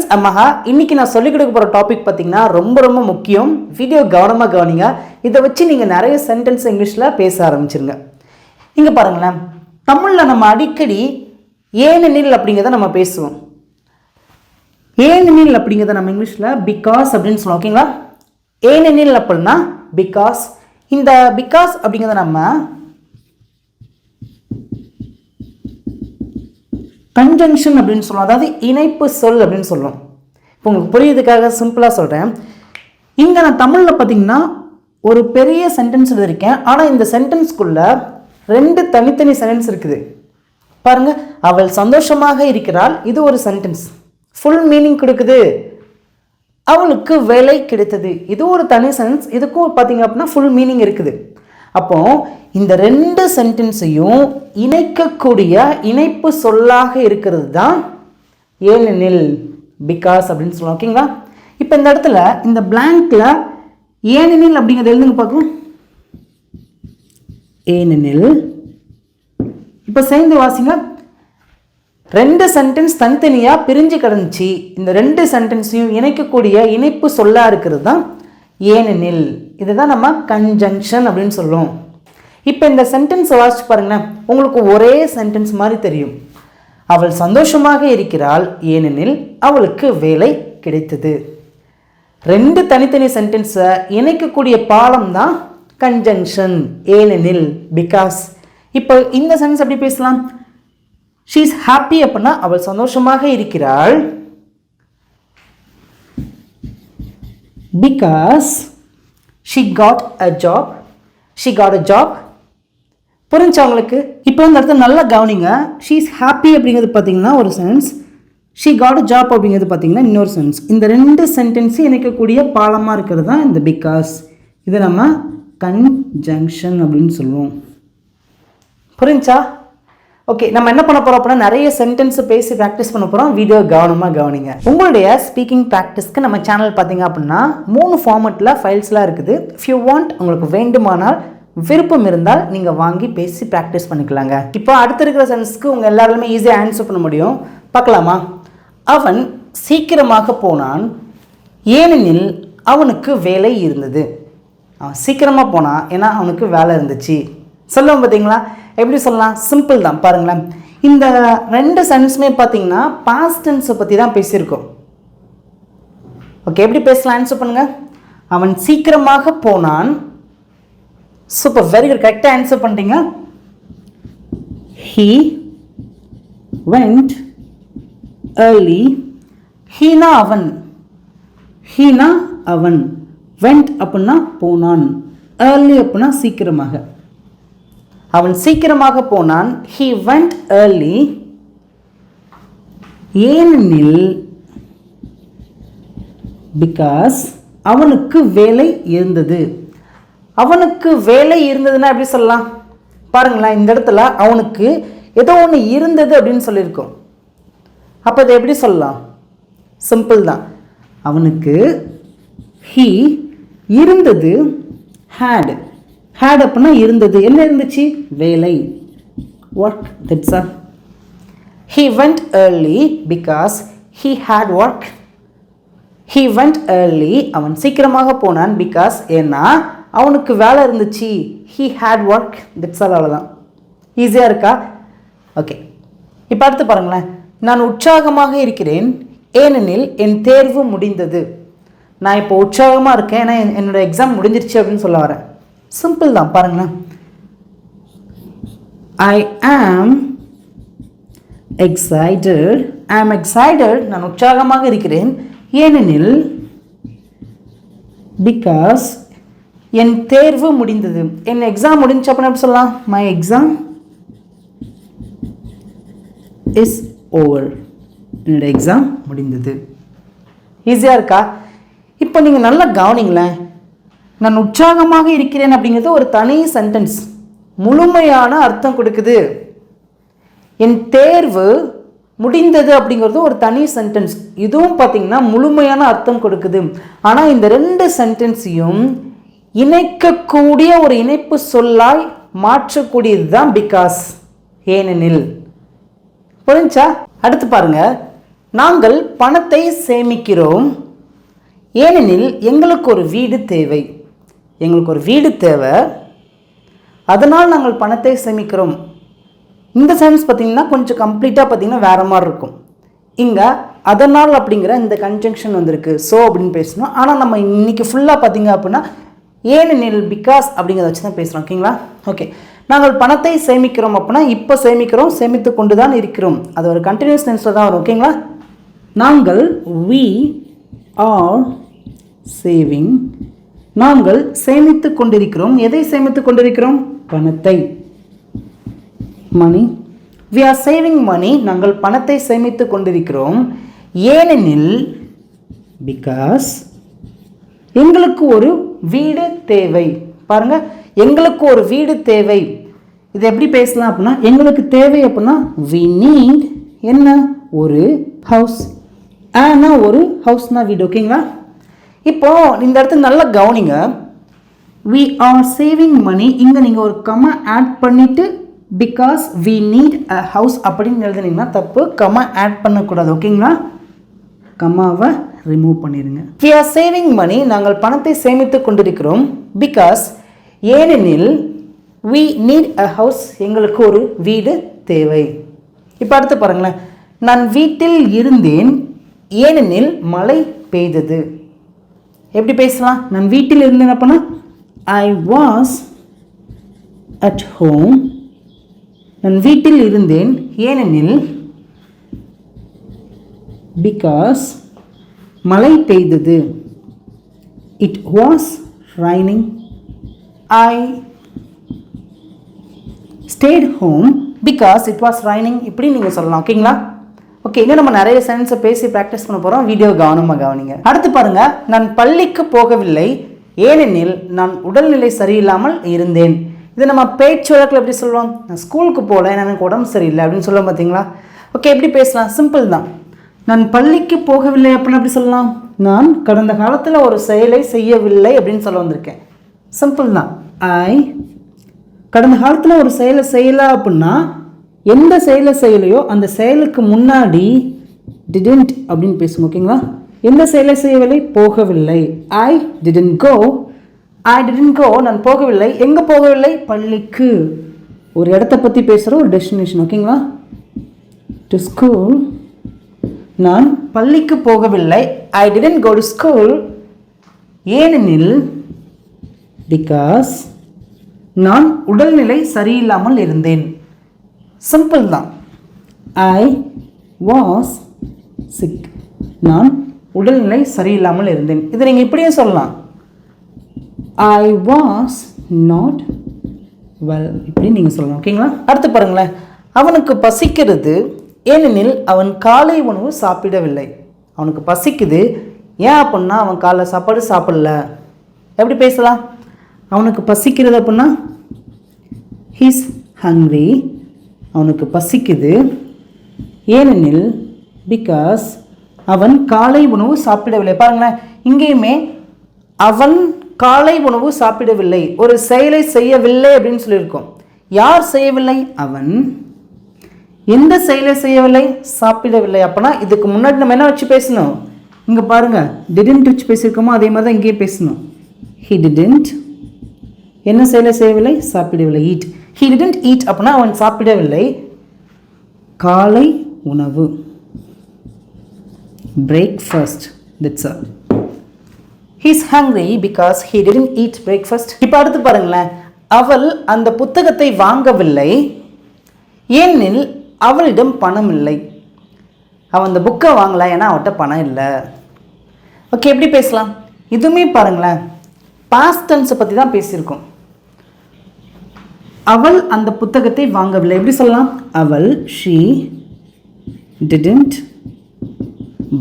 Friends, அம்மாஹா இன்னைக்கு நான் சொல்லிக் கொடுக்க போகிற டாபிக் பார்த்தீங்கன்னா ரொம்ப முக்கியம். வீடியோ கவனமாக கவனிங்க. இதை வச்சு நீங்கள் நிறைய சென்டென்ஸ் இங்கிலீஷில் பேச ஆரம்பிச்சிருங்க. இங்கே பாருங்களேன், தமிழில் நம்ம அடிக்கடி ஏனெனில் அப்படிங்கிறத நம்ம பேசுவோம். ஏனெனில் அப்படிங்கிறத நம்ம இங்கிலீஷில் பிகாஸ் அப்படின்னு சொல்லுவோம். ஓகேங்களா? ஏனெனில் அப்படின்னா பிகாஸ். இந்த பிகாஸ் அப்படிங்கிறத நம்ம கன்ஜங்ஷன் அப்படின்னு சொல்லுவோம், அதாவது இணைப்பு சொல் அப்படின்னு சொல்லுவோம். இப்போ உங்களுக்கு புரியுறதுக்காக சிம்பிளாக சொல்கிறேன். இங்கே நான் தமிழில் பார்த்தீங்கன்னா ஒரு பெரிய சென்டென்ஸ் எழுதியிருக்கேன். ஆனால் இந்த சென்டென்ஸ்குள்ளே ரெண்டு தனித்தனி சென்டென்ஸ் இருக்குது. பாருங்கள், அவள் சந்தோஷமாக இருக்கிறாள், இது ஒரு சென்டென்ஸ், ஃபுல் மீனிங் கொடுக்குது. அவளுக்கு வேலை கிடைத்தது, இது ஒரு தனி சென்டென்ஸ், இதுக்கும் பார்த்தீங்க அப்படின்னா ஃபுல் மீனிங் இருக்குது. அப்போ இந்த ரெண்டு சென்டென்ஸையும் இணைக்கக்கூடிய இணைப்பு சொல்லாக இருக்கிறது தான் ஏனெனில், பிகாஸ் அப்படின்னு சொல்லுவோம். ஓகேங்களா? இப்போ இந்த இடத்துல இந்த பிளாங்க்ல ஏனெனில் அப்படிங்கிறது எழுதுங்க பார்க்கலாம். ஏனெனில். இப்போ சேர்ந்து வாசிங்க. ரெண்டு சென்டென்ஸ் தனித்தனியாக பிரிஞ்சு கிடந்துச்சு, இந்த ரெண்டு சென்டென்ஸையும் இணைக்கக்கூடிய இணைப்பு சொல்லா இருக்கிறது தான் ஏனெனில். இதுதான் நம்ம கன்ஜங்ஷன் அப்படின்னு சொல்லுவோம். இப்போ இந்த சென்டென்ஸை வாசிச்சு பாருங்களேன், உங்களுக்கு ஒரே சென்டென்ஸ் மாதிரி தெரியும். அவள் சந்தோஷமாக இருக்கிறாள் ஏனெனில் அவளுக்கு வேலை கிடைத்தது. ரெண்டு தனித்தனி சென்டென்ஸை இணைக்கக்கூடிய பாலம் தான் கன்ஜங்ஷன், ஏனெனில், பிகாஸ். இப்போ இந்த சென்டென்ஸ் எப்படி பேசலாம்? ஷீ இஸ் ஹாப்பி அப்படின்னா அவள் சந்தோஷமாக இருக்கிறாள் because she got a job. She got a job. புரிஞ்சா உங்களுக்கு? இப்போ இந்த இடத்துல நல்லா கவனிங்க. she is happy அப்படிங்கிறது பார்த்தீங்கன்னா ஒரு sense, she got a job அப்படிங்கிறது பார்த்தீங்கன்னா இன்னொரு சென்ஸ். இந்த ரெண்டு சென்டென்ஸும் இணைக்கக்கூடிய பாலமாக இருக்கிறது தான் இந்த பிகாஸ். இதை நம்ம கன்ஜங்ஷன் அப்படின்னு சொல்லுவோம். புரிஞ்சா? ஓகே, நம்ம என்ன பண்ண போகிறோம் அப்படின்னா நிறைய சென்டென்ஸ் பேசி ப்ராக்டிஸ் பண்ண போகிறோம். வீடியோ கவனமாக கவனிங்க. உங்களுடைய ஸ்பீக்கிங் ப்ராக்டிஸ்க்கு நம்ம சேனல் பார்த்தீங்க அப்படின்னா 3 ஃபார்மெட்டில் ஃபைல்ஸ்லாம் இருக்குது. இஃப் யூ வாண்ட், உங்களுக்கு வேண்டுமானால், விருப்பம் இருந்தால் நீங்கள் வாங்கி பேசி ப்ராக்டிஸ் பண்ணிக்கலாங்க. இப்போ அடுத்த இருக்கிற சென்ஸ்க்கு உங்கள் எல்லாருமே ஈஸியாக ஆன்சர் பண்ண முடியும். பார்க்கலாமா? அவன் சீக்கிரமாக போனான் ஏனெனில் அவனுக்கு வேலை இருந்தது. அவன் சீக்கிரமாக போனான் ஏன்னா அவனுக்கு வேலை இருந்துச்சு. சொல்லுவோம் பார்த்தீங்களா? எப்படி சொல்லலாம்? சிம்பிள் தான். பாருங்களேன், இந்த ரெண்டு சென்டென்ஸுமே பார்த்தீங்கன்னா பாஸ்ட் டென்ஸை பற்றி தான் பேசியிருக்கோம். ஓகே, எப்படி பேசலாம்? ஆன்சர் பண்ணுங்க. அவன் சீக்கிரமாக போனான். சூப்பர், வெரி குட், கரெக்டாக ஆன்சர் பண்ணிட்டீங்க. he went early. ஹீனா அவன், ஹீனா அவன், went அப்படின்னா போனான், early அப்படின்னா சீக்கிரமாக. அவன் சீக்கிரமாக போனான். he went early ஏனெனில் because அவனுக்கு வேலை இருந்தது. அவனுக்கு வேலை இருந்ததுன்னா எப்படி சொல்லலாம்? பாருங்களேன், இந்த இடத்துல அவனுக்கு ஏதோ ஒன்று இருந்தது அப்படின்னு சொல்லியிருக்கோம். அப்போ அதை எப்படி சொல்லலாம்? சிம்பிள் தான். அவனுக்கு he இருந்தது, had அப்படின்னா இருந்தது. என்ன இருந்துச்சு? வேலை, work. That's all. he went early because he had work. he went early, அவன் சீக்கிரமாக போனான் because ஏன்னா அவனுக்கு வேலை இருந்துச்சு. he had work. That's all. அவ்வளோதான். ஈஸியாக இருக்கா? ஓகே, இப்போ அடுத்து பாருங்களேன். நான் உற்சாகமாக இருக்கிறேன் ஏனெனில் என் தேர்வு முடிந்தது. நான் இப்போ உற்சாகமாக இருக்கேன் ஏன்னா என்னோடய எக்ஸாம் முடிஞ்சிருச்சு அப்படின்னு சொல்ல வரேன். சிம்பிள் தான். பாருங்களேன், I am excited. I am excited, நான் உற்சாகமாக இருக்கிறேன் ஏனெனில் because என் தேர்வு முடிந்தது. என் எக்ஸாம் முடிஞ்சு அப்படின்னு எப்படி சொல்லலாம்? My exam is over. என்னோட எக்ஸாம் முடிந்தது. ஈஸியாக இருக்கா? இப்போ நீங்கள் நல்லா கவனிங்களேன். நான் உற்சாகமாக இருக்கிறேன் அப்படிங்கிறது ஒரு தனி சென்டென்ஸ், முழுமையான அர்த்தம் கொடுக்குது. என் தேர்வு முடிந்தது அப்படிங்கிறது ஒரு தனி சென்டென்ஸ், இதுவும் பார்த்தீங்கன்னா முழுமையான அர்த்தம் கொடுக்குது. ஆனால் இந்த ரெண்டு சென்டென்ஸையும் இணைக்கக்கூடிய ஒரு இணைப்பு சொல்லாய் மாற்றக்கூடியது தான் பிகாஸ், ஏனெனில். புரிஞ்சா? அடுத்து பாருங்க, நாங்கள் பணத்தை சேமிக்கிறோம் ஏனெனில் எங்களுக்கு ஒரு வீடு தேவை. எங்களுக்கு ஒரு வீடு தேவை, அதனால் நாங்கள் பணத்தை சேமிக்கிறோம். இந்த சென்ஸ் பார்த்திங்கன்னா கொஞ்சம் கம்ப்ளீட்டாக பார்த்திங்கன்னா வேறு மாதிரி இருக்கும். இங்கே அதனால் அப்படிங்கிற இந்த கன்ஜங்ஷன் வந்திருக்கு. ஸோ அப்படின்னு பேசணும். ஆனால் நம்ம இன்றைக்கி ஃபுல்லாக பார்த்திங்க அப்படின்னா ஏனெனில் பிகாஸ் அப்படிங்கிறத வச்சு தான் பேசுகிறோம். ஓகேங்களா? ஓகே, நாங்கள் பணத்தை சேமிக்கிறோம் அப்படின்னா இப்போ சேமிக்கிறோம், சேமித்து கொண்டு தான் இருக்கிறோம். அது ஒரு கண்டினியூஸ் டென்ஸில் தான் வரும். ஓகேங்களா? நாங்கள் we are saving, நாங்கள் சேமித்து கொண்டிருக்கிறோம். எதை சேமித்து கொண்டிருக்கிறோம்? பணத்தை. மணி. we are saving money, நாங்கள் பணத்தை சேமித்து கொண்டிருக்கிறோம். ஏனெனில் பிகாஸ் எங்களுக்கு ஒரு வீடு தேவை. பாருங்க, எங்களுக்கு ஒரு வீடு தேவை. இது எப்படி பேசலாம் அப்படின்னா எங்களுக்கு தேவை அப்படின்னா we need என்ன? ஒரு ஹவுஸ். ஆனா ஒரு ஹவுஸ்னா வீடு. ஓகேங்களா? இப்போ இந்த இடத்துல நல்லா கவனிங்க. we are saving money, இங்கே நீங்கள் ஒரு கமா ஆட் பண்ணிவிட்டு because we need a house அப்படின்னு எழுதுனீங்கன்னா தப்பு. கமா ஆட் பண்ணக்கூடாது. ஓகேங்களா? கமாவை ரிமூவ் பண்ணிடுங்க. we are saving money, நாங்கள் பணத்தை சேமித்து கொண்டிருக்கிறோம். பிகாஸ் ஏனெனில் we need a house, எங்களுக்கு ஒரு வீடு தேவை. இப்போ அடுத்து பாருங்களேன். நான் வீட்டில் இருந்தேன் ஏனெனில் மழை பெய்தது. எப்படி பேசலாம்? நான் வீட்டில் இருந்தேன் அப்படின்னா I was at home, நான் வீட்டில் இருந்தேன் ஏனெனில் பிகாஸ் மழை பெய்தது. It was raining, I stayed home because it was raining. இப்படி நீங்கள் சொல்லலாம். ஓகேங்களா? ஓகே, இன்னும் நம்ம நிறைய சென்ஸை பேசி ப்ராக்டிஸ் பண்ண போகிறோம். வீடியோ கவனமாக கவனிங்க. அடுத்து பாருங்க. நான் பள்ளிக்கு போகவில்லை ஏனெனில் நான் உடல்நிலை சரியில்லாமல் இருந்தேன். இதை நம்ம பேச்சு வழக்கில் எப்படி சொல்லுவோம்? நான் ஸ்கூலுக்கு போகல, எனக்கு உடம்பு சரியில்லை அப்படின்னு சொல்லுவோம். பார்த்தீங்களா? ஓகே, எப்படி பேசலாம்? சிம்பிள் தான். நான் பள்ளிக்கு போகவில்லை அப்படின்னு எப்படி சொல்லலாம்? நான் கடந்த காலத்தில் ஒரு செயலை செய்யவில்லை அப்படின்னு சொல்ல வந்திருக்கேன். சிம்பிள் தான். ஐ கடந்த காலத்தில் ஒரு செயலை செய்யலை அப்படின்னா எந்த செயலை செய்யலையோ அந்த செயலுக்கு முன்னாடி didn't அப்படின்னு பேசுங்க. ஓகேங்களா? எந்த செயலை செய்யவில்லை? போகவில்லை. I didn't go, நான் போகவில்லை. எங்கே போகவில்லை? பள்ளிக்கு. ஒரு இடத்த பற்றி பேசுகிற ஒரு டெஸ்டினேஷன். ஓகேங்களா? டு ஸ்கூல், நான் பள்ளிக்கு போகவில்லை. I didn't go to school ஏனெனில் பிகாஸ் நான் உடல்நிலை சரியில்லாமல் இருந்தேன். சிம்பிள் தான். I was sick, நான் உடல்நிலை சரியில்லாமல் இருந்தேன். இதை நீங்கள் இப்படியும் சொல்லலாம். I was not well, இப்படி நீங்கள் சொல்லலாம். ஓகேங்களா? அடுத்து பாருங்களேன். அவனுக்கு பசிக்கிறது ஏனெனில் அவன் காலை உணவு சாப்பிடவில்லை. அவனுக்கு பசிக்குது ஏன் அப்படின்னா அவன் காலை சாப்பாடு சாப்பிடல. எப்படி பேசலாம்? அவனுக்கு பசிக்கிறது அப்படின்னா ஹீஸ் ஹங்க்ரி, அவனுக்கு பசிக்குது ஏனெனில் பிகாஸ் அவன் காலை உணவு சாப்பிடவில்லை. பாருங்களேன், இங்கேயுமே அவன் காலை உணவு சாப்பிடவில்லை, ஒரு செயலை செய்யவில்லை அப்படின்னு சொல்லியிருக்கோம். யார் செய்யவில்லை? அவன். எந்த செயலை செய்யவில்லை? சாப்பிடவில்லை. அப்போனா இதுக்கு முன்னாடி நம்ம என்ன வச்சு பேசணும்? இங்கே பாருங்கள், டிடன்ட் வச்சு பேசியிருக்கோமோ அதே மாதிரி தான் இங்கேயே பேசணும். ஹி டிடன்ட் என்ன செயலை செய்யவில்லை? சாப்பிடவில்லை. ஈட். ஹி டிடன்ட் ஈட் அப்படின்னா அவன் சாப்பிடவில்லை. காலை உணவு, breakfast, that's all. He's hungry because he didn't eat breakfast. இப்போ அடுத்து பாருங்களேன். அவள் அந்த புத்தகத்தை வாங்கவில்லை ஏனெனில் அவளிடம் பணம் இல்லை. அவன் அந்த புக்கை வாங்கல ஏன்னா அவட்ட பணம் இல்லை. ஓகே, எப்படி பேசலாம்? இதுவுமே பாருங்களேன், பாஸ்ட் டென்ஸை பற்றி தான் பேசியிருக்கோம். அவள் அந்த புத்தகத்தை வாங்கவில்லை. எப்படி சொல்லலாம்? அவள், she didn't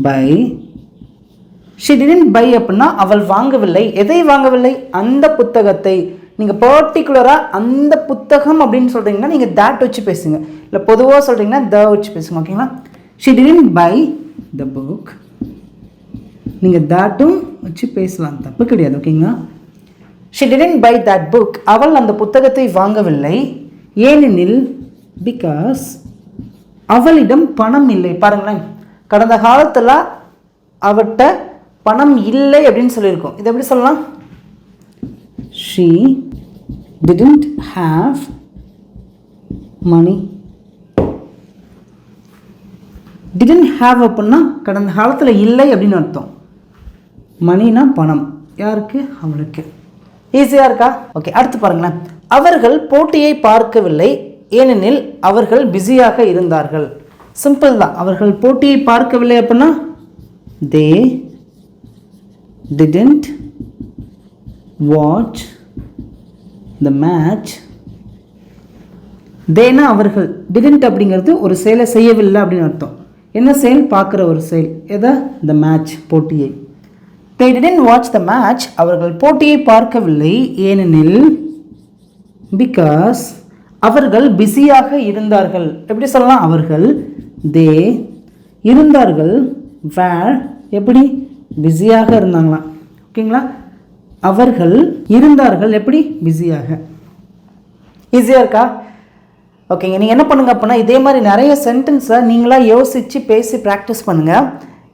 buy. she didn't buy அப்படின்னா அவள் வாங்கவில்லை. எதை வாங்கவில்லை? அந்த புத்தகத்தை. நீங்கள் பர்டிகுலராக அந்த புத்தகம் அப்படின்னு சொல்கிறீங்கன்னா நீங்கள் that வச்சு பேசுங்க. இல்லை பொதுவாக சொல்கிறீங்கன்னா the வச்சு பேசுங்க. ஓகேங்களா? she didn't buy the book. நீங்கள் thatும் வச்சு பேசலாம், தப்பு கிடையாது. ஓகேங்களா? she didn't buy that book. அவள் அந்த புத்தகத்தை வாங்கவில்லை ஏனெனில் பிகாஸ் அவளிடம் பணம் இல்லை. பாருங்களேன், கடந்த காலத்தில் அவர்கிட்ட பணம் இல்லை அப்படின்னு சொல்லியிருக்கோம். இது எப்படி சொல்லலாம்? she didn't have money. didn't have அப்படின்னா கடந்த காலத்தில் இல்லை அப்படின்னு அர்த்தம். மணினா பணம். யாருக்கு? அவளுக்கு. ஈஸியாக இருக்கா? ஓகே, அடுத்து பாருங்களேன். அவர்கள் போட்டியை பார்க்கவில்லை ஏனெனில் அவர்கள் பிஸியாக இருந்தார்கள். சிம்பிள் தான். அவர்கள் போட்டியை பார்க்கவில்லை அப்படின்னா they didn't watch the match. தேனா அவர்கள், didn't அப்படிங்கிறது ஒரு செயலை செய்யவில்லை அப்படின்னு அர்த்தம். என்ன செயல்? பார்க்குற ஒரு செயல். எதை? the match, போட்டியை. they didn't watch the match. அவர்கள் போட்டியை பார்க்கவில்லை ஏனெனில் because அவர்கள் பிஸியாக இருந்தார்கள். எப்படி சொல்லலாம்? அவர்கள் they இருந்தார்கள் were எப்படி? பிஸியாக இருந்தாங்களாம். ஓகேங்களா? அவர்கள் இருந்தார்கள் எப்படி? பிஸியாக. ஈஸியாக இருக்கா? ஓகேங்க. நீங்கள் என்ன பண்ணுங்கள் அப்படின்னா இதே மாதிரி நிறைய சென்டென்ஸை நீங்களாக யோசித்து பேசி ப்ராக்டிஸ் பண்ணுங்கள்.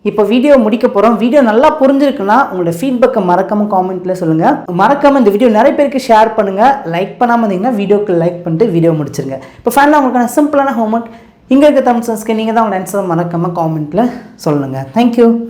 இப்போ வீடியோ முடிக்க போகிறோம். வீடியோ நல்லா புரிஞ்சிருக்குன்னா உங்களோட ஃபீட்பேக்கை மறக்காமல் காமெண்ட்டில் சொல்லுங்கள். மறக்காமல் இந்த வீடியோ நிறைய பேருக்கு ஷேர் பண்ணுங்கள். லைக் பண்ணாமல் இருந்தீங்கன்னா வீடியோக்கு லைக் பண்ணிட்டு வீடியோ முடிச்சிருங்க. இப்போ ஃபைனலாக உங்களுக்கான சிம்பிளான ஹோம்ஒர்க். இங்கே இருக்க தமிழ் சன்ஸ்க்கு நீங்கள் தான் உங்களோட ஆன்சர் மறக்காமல் காமெண்ட்டில் சொல்லுங்கள். தேங்க்யூ.